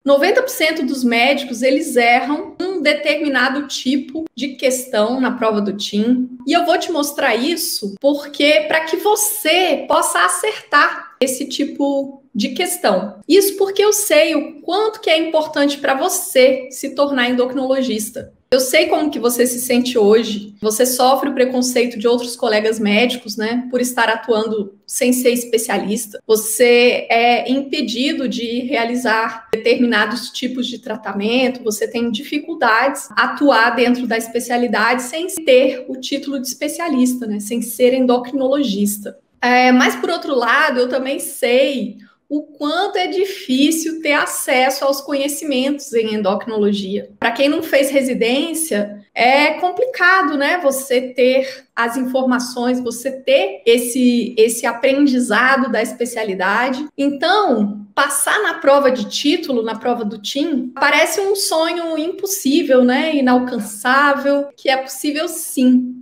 90% dos médicos, eles erram um determinado tipo de questão na prova do TIM. E eu vou te mostrar isso porque para que você possa acertar esse tipo de questão. Isso porque eu sei o quanto que é importante para você se tornar endocrinologista. Eu sei como que você se sente hoje. Você sofre o preconceito de outros colegas médicos, né, por estar atuando sem ser especialista. Você é impedido de realizar determinados tipos de tratamento. Você tem dificuldades a atuar dentro da especialidade sem ter o título de especialista, né, sem ser endocrinologista. Mas, por outro lado, eu também sei o quanto é difícil ter acesso aos conhecimentos em endocrinologia. Para quem não fez residência, é complicado, né? Você ter as informações, você ter esse aprendizado da especialidade. Então, passar na prova de título, na prova do TIM, parece um sonho impossível, né? Inalcançável, que é possível sim.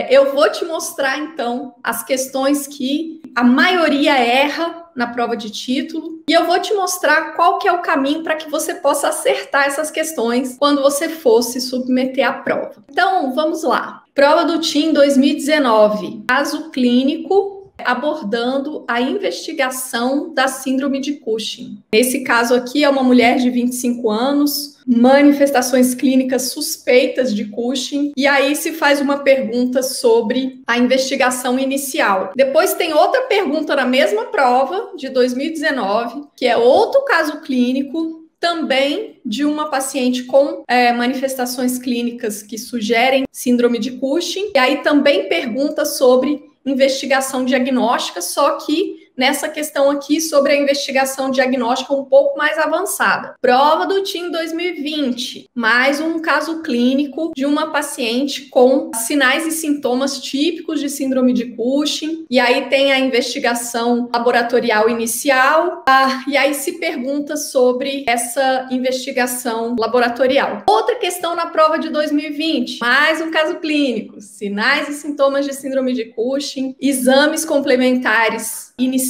Eu vou te mostrar, então, as questões que a maioria erra na prova de título e eu vou te mostrar qual que é o caminho para que você possa acertar essas questões quando você for se submeter à prova. Então, vamos lá. Prova do TIM 2019, caso clínico abordando a investigação da síndrome de Cushing. Nesse caso aqui é uma mulher de 25 anos, manifestações clínicas suspeitas de Cushing, e aí se faz uma pergunta sobre a investigação inicial. Depois tem outra pergunta na mesma prova de 2019, que é outro caso clínico, também de uma paciente com manifestações clínicas que sugerem síndrome de Cushing, e aí também pergunta sobre investigação diagnóstica, só que nessa questão aqui sobre a investigação diagnóstica um pouco mais avançada. Prova do TIM 2020, mais um caso clínico de uma paciente com sinais e sintomas típicos de síndrome de Cushing, e aí tem a investigação laboratorial inicial, e aí se pergunta sobre essa investigação laboratorial. Outra questão na prova de 2020, mais um caso clínico, sinais e sintomas de síndrome de Cushing, exames complementares iniciais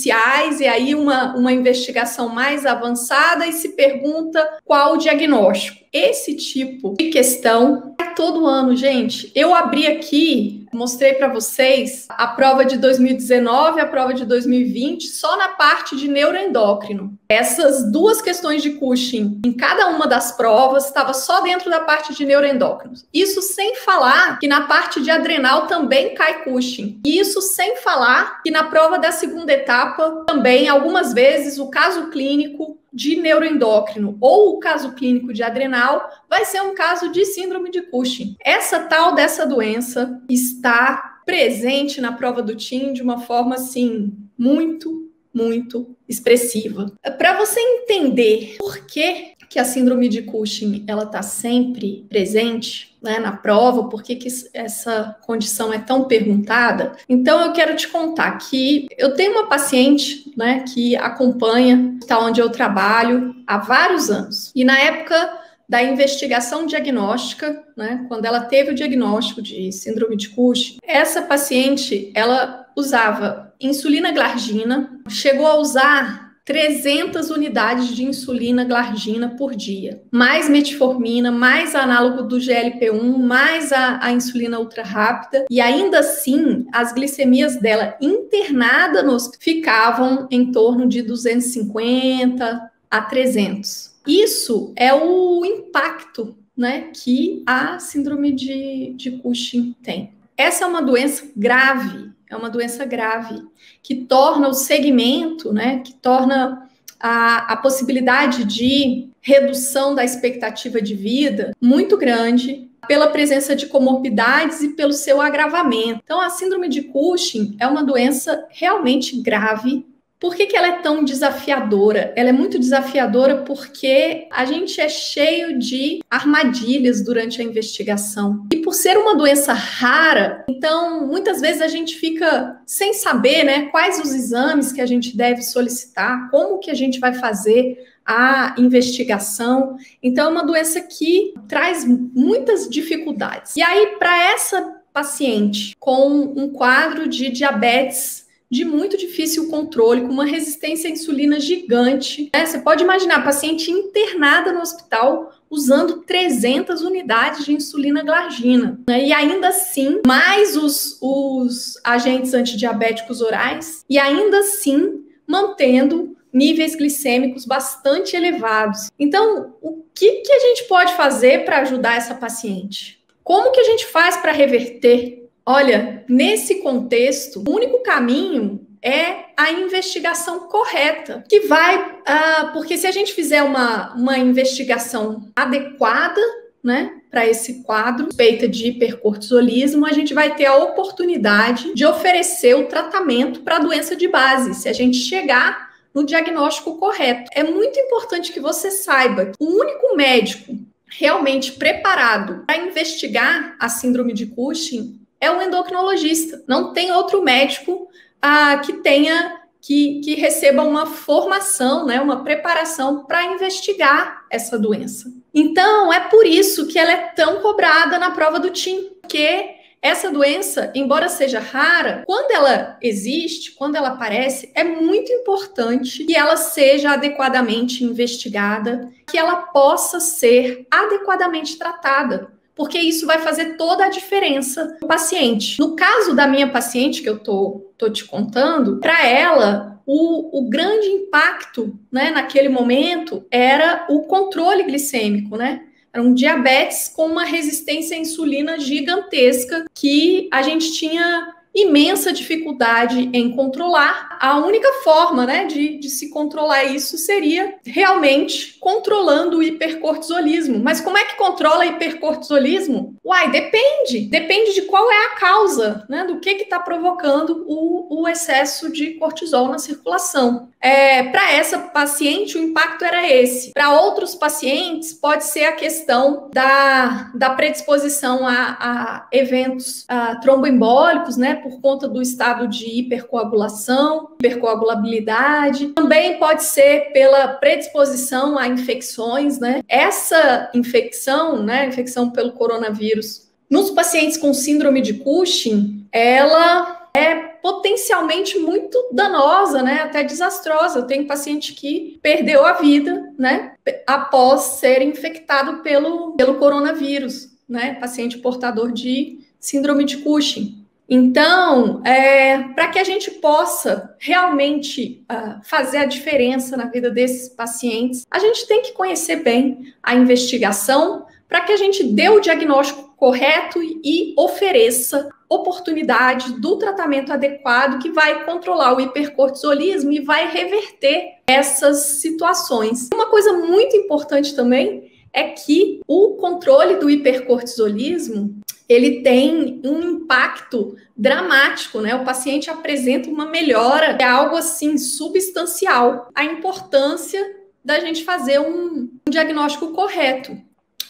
e aí uma investigação mais avançada e se pergunta qual o diagnóstico. Esse tipo de questão é todo ano, gente. Eu abri aqui, mostrei para vocês a prova de 2019 e a prova de 2020 só na parte de neuroendócrino. Essas duas questões de Cushing em cada uma das provas estava só dentro da parte de neuroendócrino. Isso sem falar que na parte de adrenal também cai Cushing. E isso sem falar que na prova da segunda etapa também algumas vezes o caso clínico de neuroendócrino ou o caso clínico de adrenal vai ser um caso de síndrome de Cushing. Essa tal dessa doença está presente na prova do TIM de uma forma assim muito expressiva. Para você entender por que a síndrome de Cushing ela está sempre presente, né, na prova, por que essa condição é tão perguntada, então eu quero te contar que eu tenho uma paciente, né, que acompanha tá onde eu trabalho há vários anos, e na época da investigação diagnóstica, né, quando ela teve o diagnóstico de síndrome de Cushing, essa paciente, ela usava insulina glargina, chegou a usar 300 unidades de insulina glargina por dia, mais metformina, mais análogo do GLP-1, mais a insulina ultra rápida, e ainda assim as glicemias dela internada no hospital ficavam em torno de 250 a 300. Isso é o impacto, né, que a síndrome de Cushing tem. Essa é uma doença grave, que torna o segmento, né, que torna a possibilidade de redução da expectativa de vida muito grande pela presença de comorbidades e pelo seu agravamento. Então, a síndrome de Cushing é uma doença realmente grave. Por que ela é tão desafiadora? Ela é muito desafiadora porque a gente é cheio de armadilhas durante a investigação. E por ser uma doença rara, então muitas vezes a gente fica sem saber, né, quais os exames que a gente deve solicitar, como que a gente vai fazer a investigação. Então é uma doença que traz muitas dificuldades. E aí, para essa paciente com um quadro de diabetes de muito difícil controle, com uma resistência à insulina gigante, né? Você pode imaginar, paciente internada no hospital usando 300 unidades de insulina glargina, né? E ainda assim, mais os agentes antidiabéticos orais, e ainda assim mantendo níveis glicêmicos bastante elevados. Então, o que a gente pode fazer para ajudar essa paciente? Como que a gente faz para reverter? Olha, nesse contexto, o único caminho é a investigação correta, que vai, porque se a gente fizer uma investigação adequada, né, para esse quadro, suspeita de hipercortisolismo, a gente vai ter a oportunidade de oferecer o tratamento para a doença de base, se a gente chegar no diagnóstico correto. É muito importante que você saiba que o único médico realmente preparado para investigar a síndrome de Cushing é o endocrinologista. Não tem outro médico que receba uma formação, né, uma preparação para investigar essa doença. Então, é por isso que ela é tão cobrada na prova do TIM, porque essa doença, embora seja rara, quando ela existe, quando ela aparece, é muito importante que ela seja adequadamente investigada, que ela possa ser adequadamente tratada, porque isso vai fazer toda a diferença no paciente. No caso da minha paciente, que eu tô te contando, para ela, o grande impacto, né, naquele momento era o controle glicêmico, né? Era um diabetes com uma resistência à insulina gigantesca que a gente tinha imensa dificuldade em controlar. A única forma, né, de se controlar isso seria realmente controlando o hipercortisolismo. Mas como é que controla hipercortisolismo? Uai, depende de qual é a causa, né, do que está provocando o excesso de cortisol na circulação. Para essa paciente, o impacto era esse. Para outros pacientes, pode ser a questão da predisposição a eventos tromboembólicos, né, por conta do estado de hipercoagulação, hipercoagulabilidade. Também pode ser pela predisposição a infecções, né? Essa infecção, né, infecção pelo coronavírus, nos pacientes com síndrome de Cushing, ela é potencialmente muito danosa, né, até desastrosa. Eu tenho paciente que perdeu a vida, né, após ser infectado pelo coronavírus, né, paciente portador de síndrome de Cushing. Então, para que a gente possa realmente fazer a diferença na vida desses pacientes, a gente tem que conhecer bem a investigação para que a gente dê o diagnóstico correto e ofereça oportunidade do tratamento adequado que vai controlar o hipercortisolismo e vai reverter essas situações. Uma coisa muito importante também é que o controle do hipercortisolismo ele tem um impacto dramático, né? O paciente apresenta uma melhora, é algo assim substancial. A importância da gente fazer um diagnóstico correto.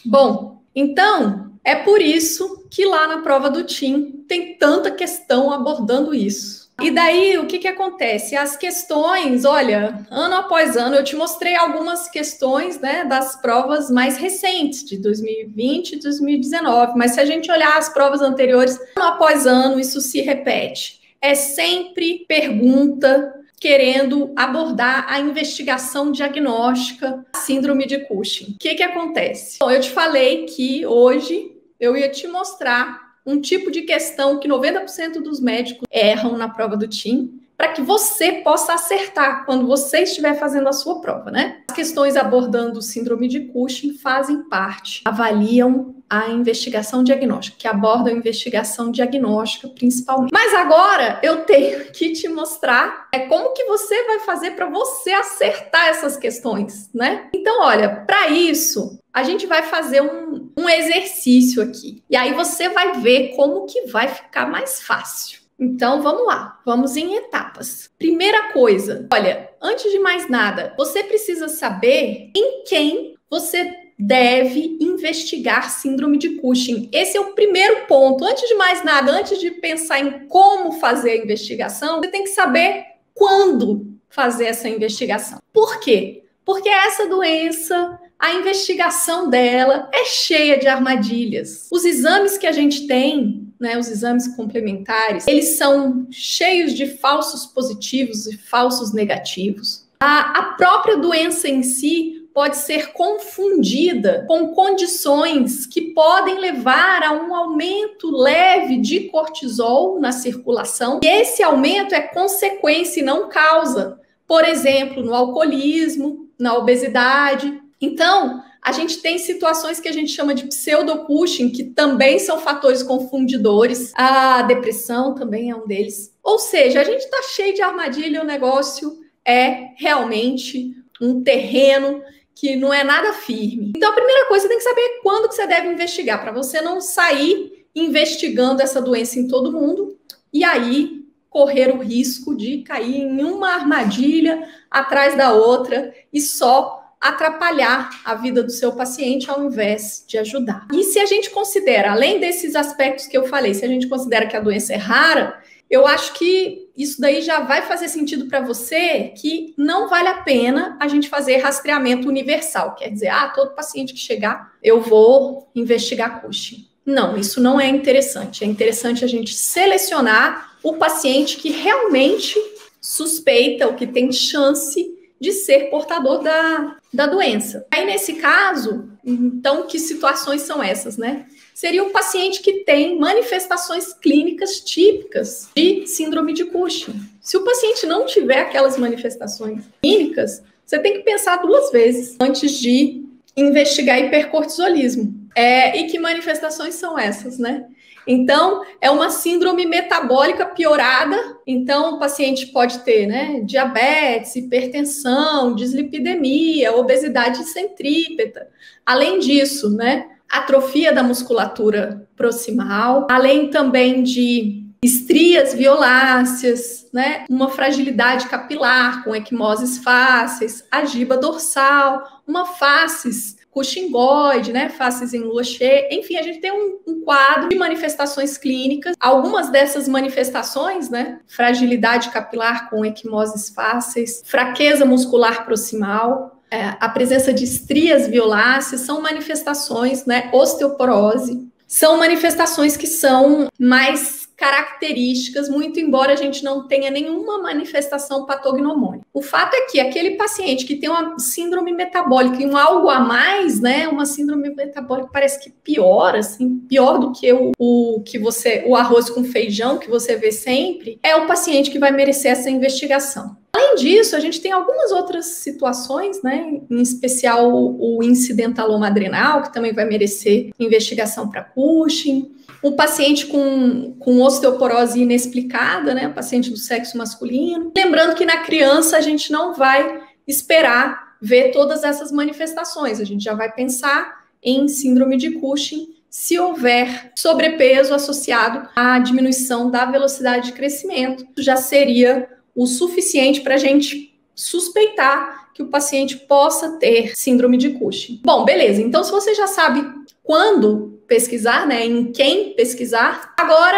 Bom, então é por isso que lá na prova do TIM tem tanta questão abordando isso. E daí, o que acontece? As questões, olha, ano após ano, eu te mostrei algumas questões, né, das provas mais recentes, de 2020 e 2019, mas se a gente olhar as provas anteriores, ano após ano, isso se repete. É sempre pergunta querendo abordar a investigação diagnóstica da síndrome de Cushing. O que acontece? Bom, eu te falei que hoje eu ia te mostrar um tipo de questão que 90% dos médicos erram na prova do TIM, para que você possa acertar quando você estiver fazendo a sua prova, né? As questões abordando síndrome de Cushing fazem parte, avaliam a investigação diagnóstica, que abordam a investigação diagnóstica principalmente. Mas agora eu tenho que te mostrar como que você vai fazer para você acertar essas questões, né? Então, olha, para isso, a gente vai fazer um exercício aqui. E aí você vai ver como que vai ficar mais fácil. Então, vamos lá. Vamos em etapas. Primeira coisa, olha, antes de mais nada, você precisa saber em quem você deve investigar síndrome de Cushing. Esse é o primeiro ponto. Antes de mais nada, antes de pensar em como fazer a investigação, você tem que saber quando fazer essa investigação. Por quê? Porque essa doença, a investigação dela é cheia de armadilhas. Os exames que a gente tem né, os exames complementares, eles são cheios de falsos positivos e falsos negativos. A própria doença em si pode ser confundida com condições que podem levar a um aumento leve de cortisol na circulação. E esse aumento é consequência e não causa. Por exemplo, no alcoolismo, na obesidade. Então, a gente tem situações que a gente chama de pseudo-Cushing, que também são fatores confundidores. A depressão também é um deles. Ou seja, a gente está cheio de armadilha, o negócio é realmente um terreno que não é nada firme. Então, a primeira coisa, você tem que saber quando que você deve investigar, para você não sair investigando essa doença em todo mundo e aí correr o risco de cair em uma armadilha atrás da outra e só atrapalhar a vida do seu paciente ao invés de ajudar. E se a gente considera, além desses aspectos que eu falei, se a gente considera que a doença é rara, eu acho que isso daí já vai fazer sentido para você que não vale a pena a gente fazer rastreamento universal. Quer dizer, todo paciente que chegar, eu vou investigar Cushing. Não, isso não é interessante. É interessante a gente selecionar o paciente que realmente suspeita ou que tem chance de ser portador da doença. Aí, nesse caso, então, que situações são essas, né? Seria um paciente que tem manifestações clínicas típicas de síndrome de Cushing. Se o paciente não tiver aquelas manifestações clínicas, você tem que pensar 2 vezes antes de investigar hipercortisolismo. E que manifestações são essas, né? Então, é uma síndrome metabólica piorada. Então, o paciente pode ter, né, diabetes, hipertensão, dislipidemia, obesidade centrípeta. Além disso, né, atrofia da musculatura proximal, além também de estrias violáceas, né, uma fragilidade capilar com equimoses fáceis, a giba dorsal, uma facies cushingoide, né, faces em lua cheia. Enfim, a gente tem um quadro de manifestações clínicas. Algumas dessas manifestações, né, fragilidade capilar com equimoses fáceis, fraqueza muscular proximal, a presença de estrias violáceas, são manifestações, né, osteoporose, são manifestações que são mais características, muito embora a gente não tenha nenhuma manifestação patognomônica. O fato é que aquele paciente que tem uma síndrome metabólica e um algo a mais, né, uma síndrome metabólica parece que pior, assim, pior do que o arroz com feijão que você vê sempre, é o paciente que vai merecer essa investigação. Além disso, a gente tem algumas outras situações, né, em especial o incidentaloma adrenal, que também vai merecer investigação para Cushing. Um paciente com osteoporose inexplicada, né? Paciente do sexo masculino. Lembrando que na criança a gente não vai esperar ver todas essas manifestações. A gente já vai pensar em síndrome de Cushing se houver sobrepeso associado à diminuição da velocidade de crescimento. Já seria o suficiente para a gente suspeitar que o paciente possa ter síndrome de Cushing. Bom, beleza. Então, se você já sabe quando pesquisar, né, em quem pesquisar, agora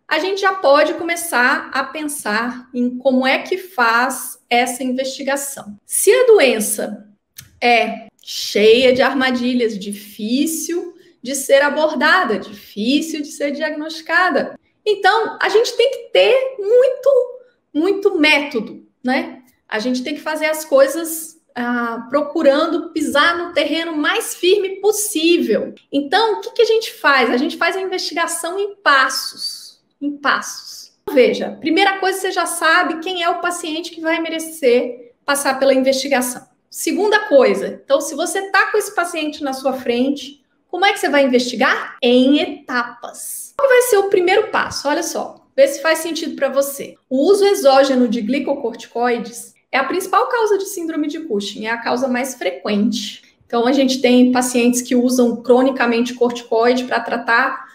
a gente já pode começar a pensar em como é que faz essa investigação. Se a doença é cheia de armadilhas, difícil de ser abordada, difícil de ser diagnosticada, então a gente tem que ter muito método, né? A gente tem que fazer as coisas procurando pisar no terreno mais firme possível. Então, o que a gente faz? A gente faz a investigação em passos. Veja, primeira coisa, você já sabe quem é o paciente que vai merecer passar pela investigação. Segunda coisa, então, se você está com esse paciente na sua frente, como é que você vai investigar? Em etapas. Qual vai ser o primeiro passo? Olha só, vê se faz sentido para você. O uso exógeno de glicocorticoides é a principal causa de síndrome de Cushing, é a causa mais frequente. Então, a gente tem pacientes que usam cronicamente corticoide para tratar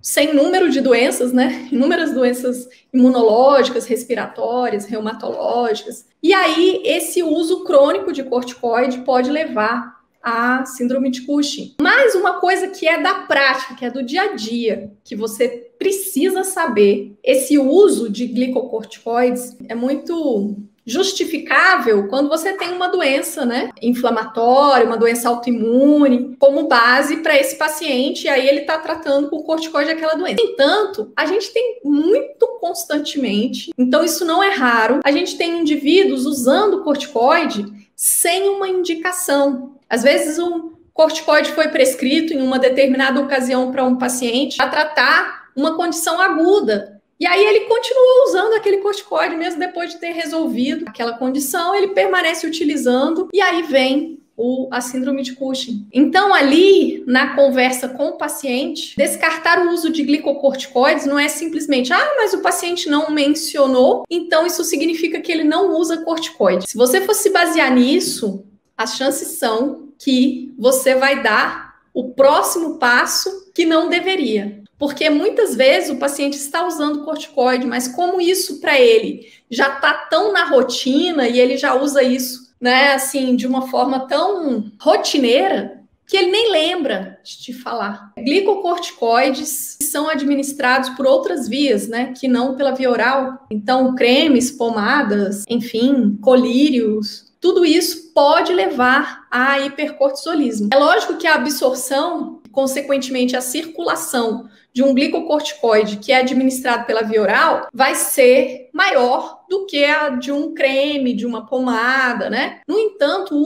sem número de doenças, né? Inúmeras doenças imunológicas, respiratórias, reumatológicas. E aí, esse uso crônico de corticoide pode levar a síndrome de Cushing. Mas uma coisa que é da prática, que é do dia a dia, que você precisa saber, esse uso de glicocorticoides é muito justificável quando você tem uma doença, né, inflamatória, uma doença autoimune, como base para esse paciente, e aí ele está tratando com corticoide aquela doença. No entanto, a gente tem muito constantemente, então isso não é raro, a gente tem indivíduos usando corticoide sem uma indicação. Às vezes um corticoide foi prescrito em uma determinada ocasião para um paciente para tratar uma condição aguda. E aí ele continua usando aquele corticoide, mesmo depois de ter resolvido aquela condição, ele permanece utilizando, e aí vem a síndrome de Cushing. Então, ali, na conversa com o paciente, descartar o uso de glicocorticoides não é simplesmente, mas o paciente não mencionou, então isso significa que ele não usa corticoide. Se você for se basear nisso, as chances são que você vai dar o próximo passo que não deveria. Porque muitas vezes o paciente está usando corticoide, mas como isso para ele já está tão na rotina e ele já usa isso, né, assim, de uma forma tão rotineira, que ele nem lembra de te falar. Glicocorticoides são administrados por outras vias, né, que não pela via oral. Então, cremes, pomadas, enfim, colírios, tudo isso pode levar a hipercortisolismo. É lógico que a absorção, consequentemente a circulação de um glicocorticoide que é administrado pela via oral vai ser maior do que a de um creme, de uma pomada, né? No entanto,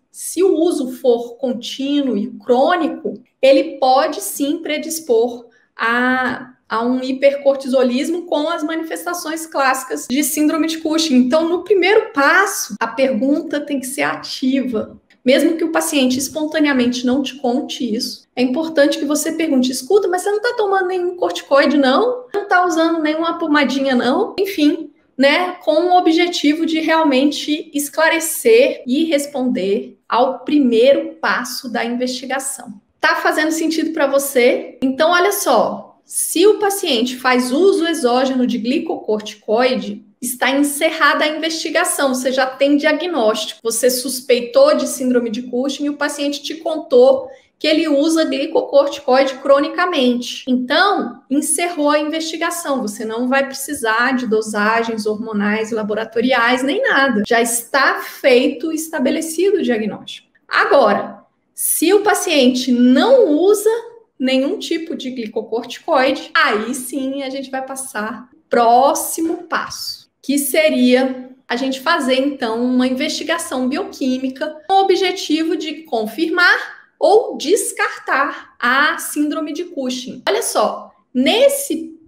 se o uso for contínuo e crônico, ele pode sim predispor a um hipercortisolismo com as manifestações clássicas de síndrome de Cushing. Então, no primeiro passo, a pergunta tem que ser ativa. Mesmo que o paciente espontaneamente não te conte isso, é importante que você pergunte, escuta, mas você não está tomando nenhum corticoide, não? Não está usando nenhuma pomadinha, não? Enfim, né, com o objetivo de realmente esclarecer e responder ao primeiro passo da investigação. Tá fazendo sentido para você? Então, olha só, se o paciente faz uso exógeno de glicocorticoide, está encerrada a investigação, você já tem diagnóstico. Você suspeitou de síndrome de Cushing e o paciente te contou que ele usa glicocorticoide cronicamente. Então, encerrou a investigação. Você não vai precisar de dosagens hormonais laboratoriais nem nada. Já está feito, estabelecido o diagnóstico. Agora, se o paciente não usa nenhum tipo de glicocorticoide, aí sim a gente vai passar próximo passo, que seria a gente fazer, então, uma investigação bioquímica com o objetivo de confirmar ou descartar a síndrome de Cushing. Olha só, nesse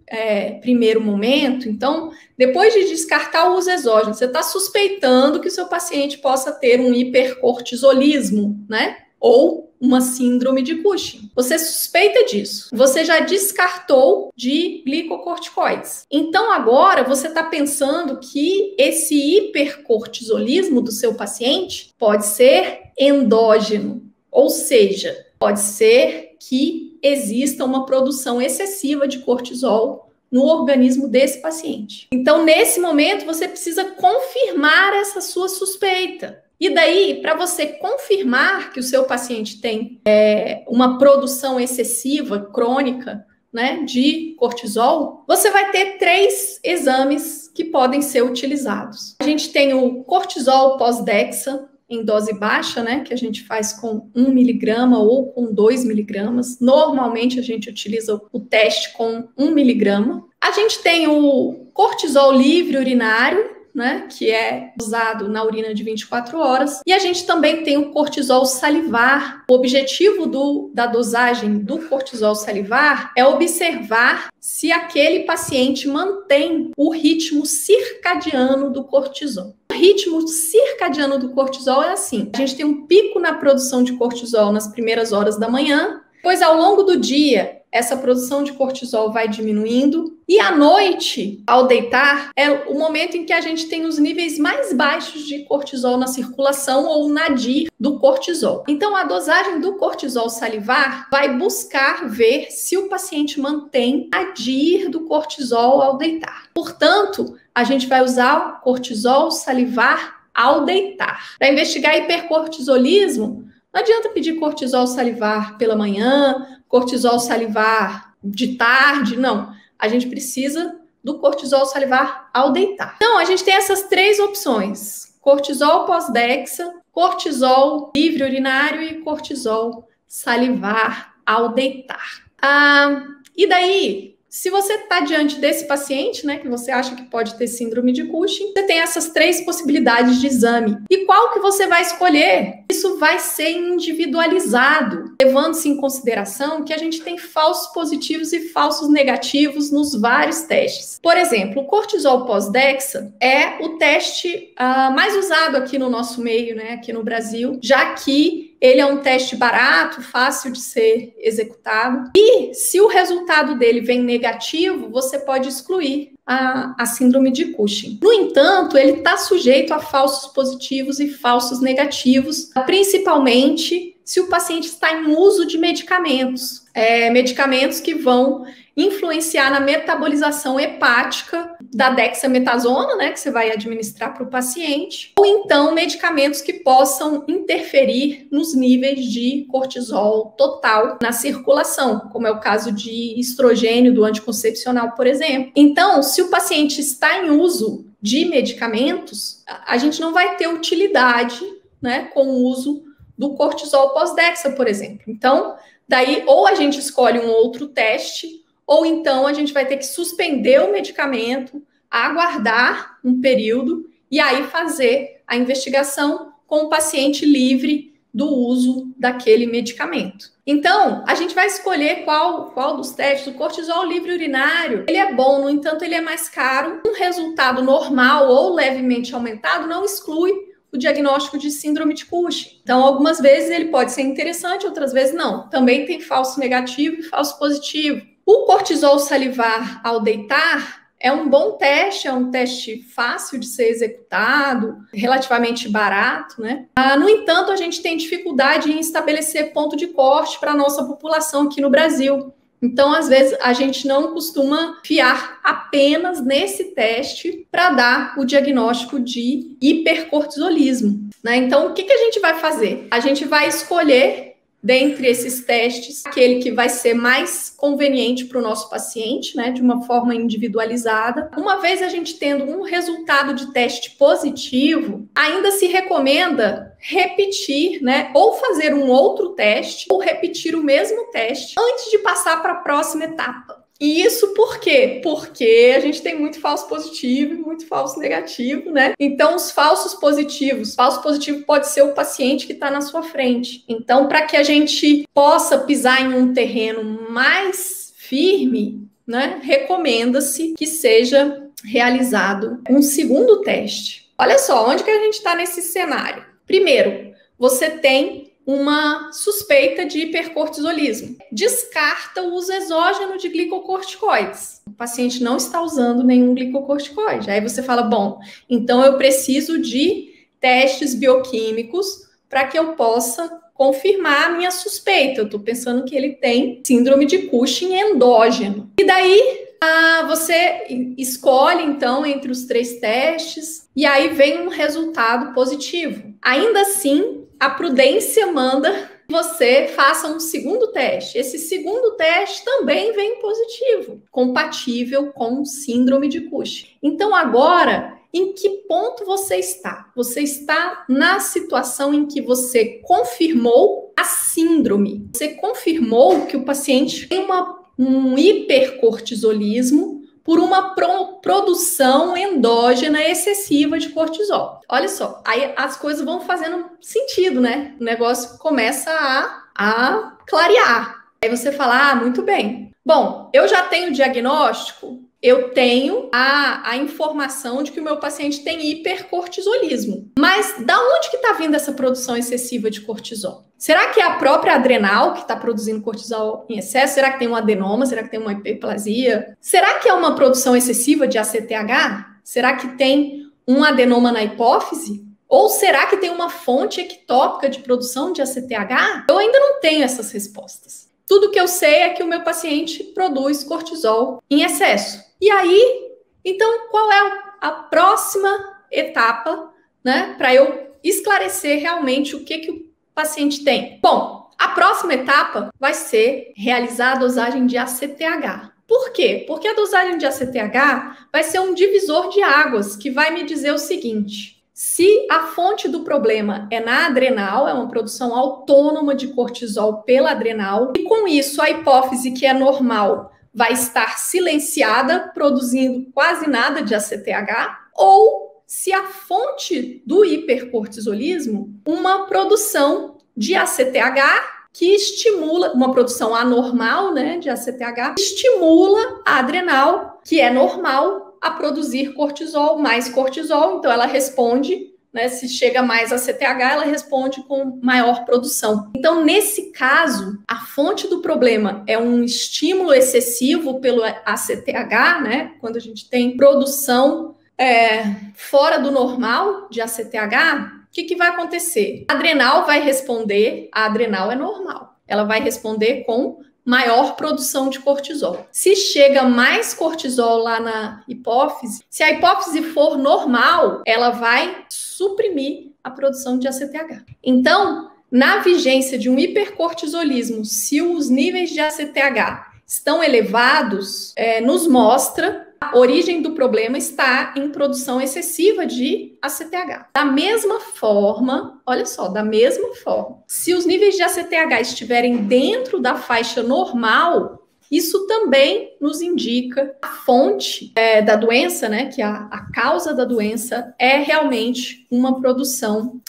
primeiro momento, então, depois de descartar o uso exógeno, você está suspeitando que o seu paciente possa ter um hipercortisolismo, né? Ou uma síndrome de Cushing. Você suspeita disso. Você já descartou de glicocorticoides. Então, agora, você está pensando que esse hipercortisolismo do seu paciente pode ser endógeno. Ou seja, pode ser que exista uma produção excessiva de cortisol no organismo desse paciente. Então, nesse momento, você precisa confirmar essa sua suspeita. E daí, para você confirmar que o seu paciente tem uma produção excessiva, crônica, né, de cortisol, você vai ter 3 exames que podem ser utilizados. A gente tem o cortisol pós-dexa, em dose baixa, né, que a gente faz com 1 miligrama ou com 2 miligramas. Normalmente a gente utiliza o teste com 1 miligrama. A gente tem o cortisol livre urinário, né, que é usado na urina de 24 horas. E a gente também tem o cortisol salivar. O objetivo da dosagem do cortisol salivar é observar se aquele paciente mantém o ritmo circadiano do cortisol. O ritmo circadiano do cortisol é assim: a gente tem um pico na produção de cortisol nas primeiras horas da manhã, depois ao longo do dia essa produção de cortisol vai diminuindo, e à noite, ao deitar, é o momento em que a gente tem os níveis mais baixos de cortisol na circulação ou nadir do cortisol. Então, a dosagem do cortisol salivar vai buscar ver se o paciente mantém a nadir do cortisol ao deitar. Portanto, a gente vai usar o cortisol salivar ao deitar. Para investigar hipercortisolismo, não adianta pedir cortisol salivar pela manhã, cortisol salivar de tarde, não. A gente precisa do cortisol salivar ao deitar. Então, a gente tem essas 3 opções: cortisol pós-dexa, cortisol livre urinário e cortisol salivar ao deitar. E daí, se você está diante desse paciente, né, que você acha que pode ter síndrome de Cushing, você tem essas 3 possibilidades de exame. E qual que você vai escolher? Isso vai ser individualizado, levando-se em consideração que a gente tem falsos positivos e falsos negativos nos vários testes. Por exemplo, o cortisol pós-dexa é o teste mais usado aqui no nosso meio, né, aqui no Brasil, já que ele é um teste barato, fácil de ser executado. E se o resultado dele vem negativo, você pode excluir a síndrome de Cushing. No entanto, ele está sujeito a falsos positivos e falsos negativos, principalmente se o paciente está em uso de medicamentos. Medicamentos que vão influenciar na metabolização hepática da dexametasona, né, que você vai administrar para o paciente, ou então medicamentos que possam interferir nos níveis de cortisol total na circulação, como é o caso de estrogênio do anticoncepcional, por exemplo. Então, se o paciente está em uso de medicamentos, a gente não vai ter utilidade, né, com o uso do cortisol pós-dexa, por exemplo. Então, daí, ou a gente escolhe um outro teste, ou então a gente vai ter que suspender o medicamento, aguardar um período e aí fazer a investigação com o paciente livre do uso daquele medicamento. Então, a gente vai escolher qual dos testes. O cortisol livre urinário, ele é bom, no entanto, ele é mais caro. Um resultado normal ou levemente aumentado não exclui o diagnóstico de síndrome de Cushing. Então, algumas vezes ele pode ser interessante, outras vezes não. Também tem falso negativo e falso positivo. O cortisol salivar ao deitar é um bom teste, é um teste fácil de ser executado, relativamente barato, né? No entanto, a gente tem dificuldade em estabelecer ponto de corte para a nossa população aqui no Brasil. Então, às vezes, a gente não costuma fiar apenas nesse teste para dar o diagnóstico de hipercortisolismo, né? Então, o que a gente vai fazer? A gente vai escolher, dentre esses testes, aquele que vai ser mais conveniente para o nosso paciente, né, de uma forma individualizada. Uma vez a gente tendo um resultado de teste positivo, ainda se recomenda repetir, né, ou fazer um outro teste, ou repetir o mesmo teste antes de passar para a próxima etapa. E isso por quê? Porque a gente tem muito falso positivo e muito falso negativo, né? Então, os falso positivo pode ser o paciente que está na sua frente. Então, para que a gente possa pisar em um terreno mais firme, né, recomenda-se que seja realizado um segundo teste. Olha só, onde que a gente está nesse cenário? Primeiro, você tem uma suspeita de hipercortisolismo. Descarta o uso exógeno de glicocorticoides. O paciente não está usando nenhum glicocorticoide. Aí você fala, bom, então eu preciso de testes bioquímicos para que eu possa confirmar a minha suspeita. Eu estou pensando que ele tem síndrome de Cushing endógeno. E daí, você escolhe, então, entre os 3 testes, e aí vem um resultado positivo. Ainda assim, a prudência manda que você faça um segundo teste. Esse segundo teste também vem positivo, compatível com síndrome de Cushing. Então, agora, em que ponto você está? Você está na situação em que você confirmou a síndrome. Você confirmou que o paciente tem um hipercortisolismo por uma produção endógena excessiva de cortisol. Olha só, aí as coisas vão fazendo sentido, né? O negócio começa a clarear. Aí você fala, muito bem. Bom, eu já tenho o diagnóstico, eu tenho a informação de que o meu paciente tem hipercortisolismo. Mas da onde que está vindo essa produção excessiva de cortisol? Será que é a própria adrenal que está produzindo cortisol em excesso? Será que tem um adenoma? Será que tem uma hiperplasia? Será que é uma produção excessiva de ACTH? Será que tem um adenoma na hipófise? Ou será que tem uma fonte ectópica de produção de ACTH? Eu ainda não tenho essas respostas. Tudo que eu sei é que o meu paciente produz cortisol em excesso. E aí, então, qual é a próxima etapa, né, para eu esclarecer realmente o que o paciente tem? Bom, a próxima etapa vai ser realizar a dosagem de ACTH. Por quê? Porque a dosagem de ACTH vai ser um divisor de águas que vai me dizer o seguinte: se a fonte do problema é na adrenal, é uma produção autônoma de cortisol pela adrenal, e com isso a hipófise, que é normal, vai estar silenciada, produzindo quase nada de ACTH, ou se a fonte do hipercortisolismo, uma produção de ACTH que estimula, uma produção anormal, né, de ACTH, estimula a adrenal, que é normal, a produzir cortisol, mais cortisol, então ela responde, né, se chega mais ACTH, ela responde com maior produção. Então, nesse caso, a fonte do problema é um estímulo excessivo pelo ACTH, né, quando a gente tem produção fora do normal de ACTH, o que vai acontecer? A adrenal vai responder, a adrenal é normal, ela vai responder com maior produção de cortisol. Se chega mais cortisol lá na hipófise, se a hipófise for normal, ela vai suprimir a produção de ACTH. Então, na vigência de um hipercortisolismo, se os níveis de ACTH estão elevados, nos mostra a origem do problema está em produção excessiva de ACTH. Da mesma forma, olha só, da mesma forma, se os níveis de ACTH estiverem dentro da faixa normal, isso também nos indica a fonte da doença, né? Que a causa da doença é realmente uma produção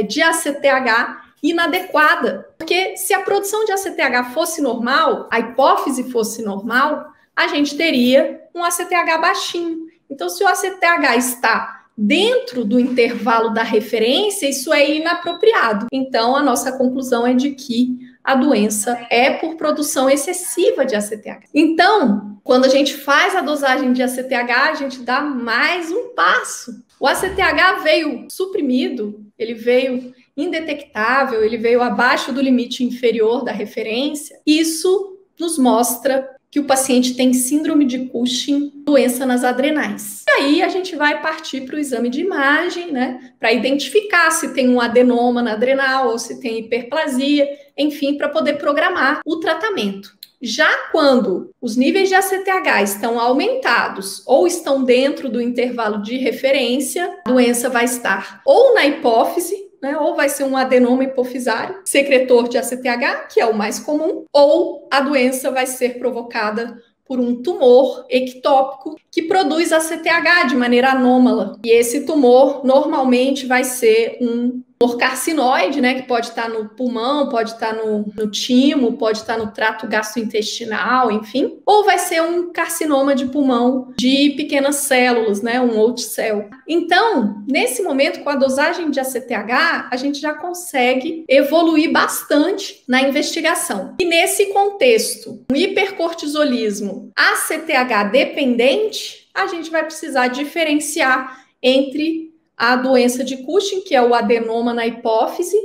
de ACTH inadequada. Porque se a produção de ACTH fosse normal, a hipófise fosse normal, a gente teria um ACTH baixinho. Então, se o ACTH está dentro do intervalo da referência, isso é inapropriado. Então, a nossa conclusão é de que a doença é por produção excessiva de ACTH. Então, quando a gente faz a dosagem de ACTH, a gente dá mais um passo. O ACTH veio suprimido, ele veio indetectável, ele veio abaixo do limite inferior da referência. Isso nos mostra que o paciente tem síndrome de Cushing, doença nas adrenais. E aí a gente vai partir para o exame de imagem, né, para identificar se tem um adenoma na adrenal ou se tem hiperplasia, enfim, para poder programar o tratamento. Já quando os níveis de ACTH estão aumentados ou estão dentro do intervalo de referência, a doença vai estar ou na hipófise, né, ou vai ser um adenoma hipofisário, secretor de ACTH, que é o mais comum, ou a doença vai ser provocada por um tumor ectópico que produz ACTH de maneira anômala. E esse tumor normalmente vai ser um tumor carcinoide, né, que pode estar no pulmão, pode estar no timo, pode estar no trato gastrointestinal, enfim, ou vai ser um carcinoma de pulmão de pequenas células, né, um Holt cell. Então, nesse momento, com a dosagem de ACTH, a gente já consegue evoluir bastante na investigação. E nesse contexto, um hipercortisolismo ACTH dependente, a gente vai precisar diferenciar entre a doença de Cushing, que é o adenoma na hipófise,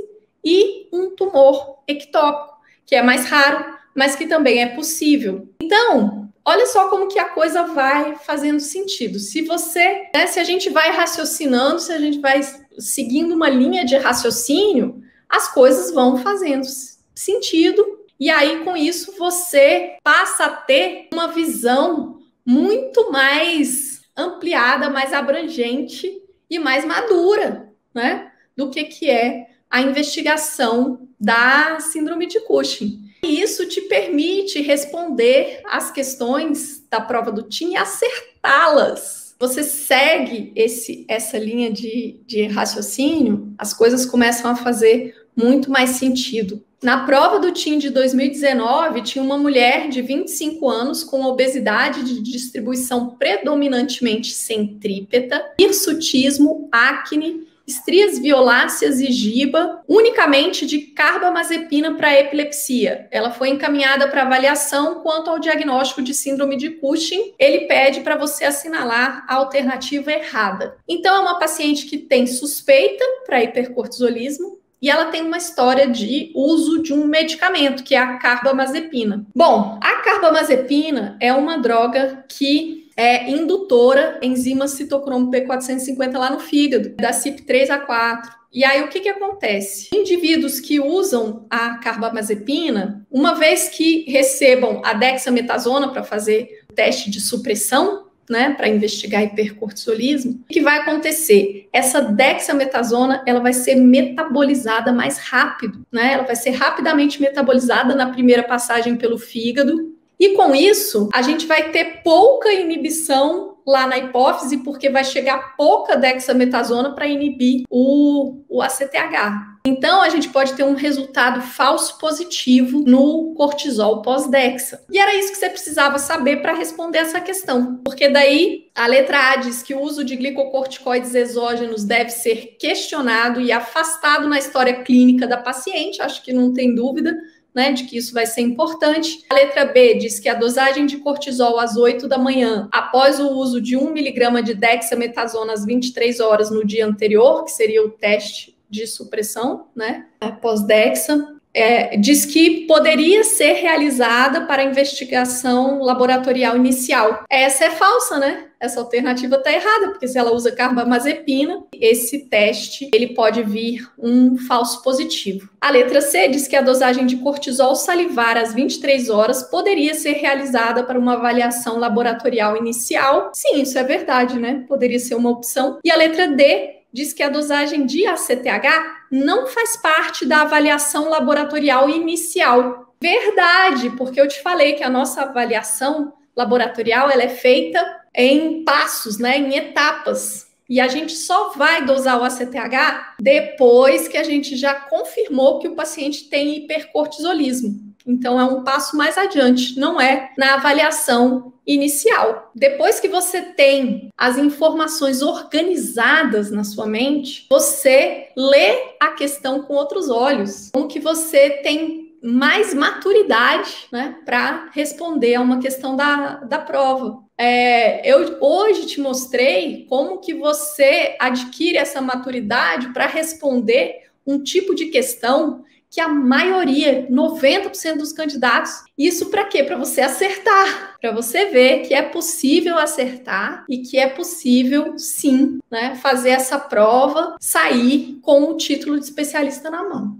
e um tumor ectópico, que é mais raro, mas que também é possível. Então, olha só como que a coisa vai fazendo sentido. Se a gente vai raciocinando, se a gente vai seguindo uma linha de raciocínio, as coisas vão fazendo sentido. E aí, com isso, você passa a ter uma visão muito mais ampliada, mais abrangente e mais madura, né, do que é a investigação da síndrome de Cushing. E isso te permite responder às questões da prova do TIM e acertá-las. Você segue essa linha de raciocínio, as coisas começam a fazer muito mais sentido. Na prova do TIM de 2019, tinha uma mulher de 25 anos com obesidade de distribuição predominantemente centrípeta, hirsutismo, acne, estrias violáceas e giba, unicamente de carbamazepina para epilepsia. Ela foi encaminhada para avaliação quanto ao diagnóstico de síndrome de Cushing. Ele pede para você assinalar a alternativa errada. Então, é uma paciente que tem suspeita para hipercortisolismo, e ela tem uma história de uso de um medicamento, que é a carbamazepina. Bom, a carbamazepina é uma droga que é indutora enzima citocromo P450 lá no fígado, da CYP3A4. E aí, o que acontece? Indivíduos que usam a carbamazepina, uma vez que recebam a dexametasona para fazer teste de supressão, né, para investigar hipercortisolismo. O que vai acontecer? Essa dexametasona, ela vai ser metabolizada mais rápido, né? Ela vai ser rapidamente metabolizada na primeira passagem pelo fígado. E com isso, a gente vai ter pouca inibição lá na hipófise, porque vai chegar pouca dexametasona para inibir o ACTH. Então, a gente pode ter um resultado falso positivo no cortisol pós-dexa. E era isso que você precisava saber para responder essa questão. Porque daí, a letra A diz que o uso de glicocorticoides exógenos deve ser questionado e afastado na história clínica da paciente. Acho que não tem dúvida, né, de que isso vai ser importante. A letra B diz que a dosagem de cortisol às 8 da manhã, após o uso de 1 miligrama de dexametasona às 23 horas no dia anterior, que seria o teste de supressão, né, pós-dexa, diz que poderia ser realizada para investigação laboratorial inicial. Essa é falsa, né? Essa alternativa está errada, porque se ela usa carbamazepina, esse teste ele pode vir um falso positivo. A letra C diz que a dosagem de cortisol salivar às 23 horas poderia ser realizada para uma avaliação laboratorial inicial. Sim, isso é verdade, né? Poderia ser uma opção. E a letra D diz que a dosagem de ACTH não faz parte da avaliação laboratorial inicial. Verdade, porque eu te falei que a nossa avaliação laboratorial ela é feita em passos, né, em etapas. E a gente só vai dosar o ACTH depois que a gente já confirmou que o paciente tem hipercortisolismo. Então, é um passo mais adiante, não é na avaliação inicial. Depois que você tem as informações organizadas na sua mente, você lê a questão com outros olhos, com que você tem mais maturidade, né, para responder a uma questão da prova. Eu hoje te mostrei como que você adquire essa maturidade para responder um tipo de questão que a maioria, 90% dos candidatos, isso para quê? Para você acertar, para você ver que é possível acertar e que é possível, sim, né, fazer essa prova, sair com o título de especialista na mão.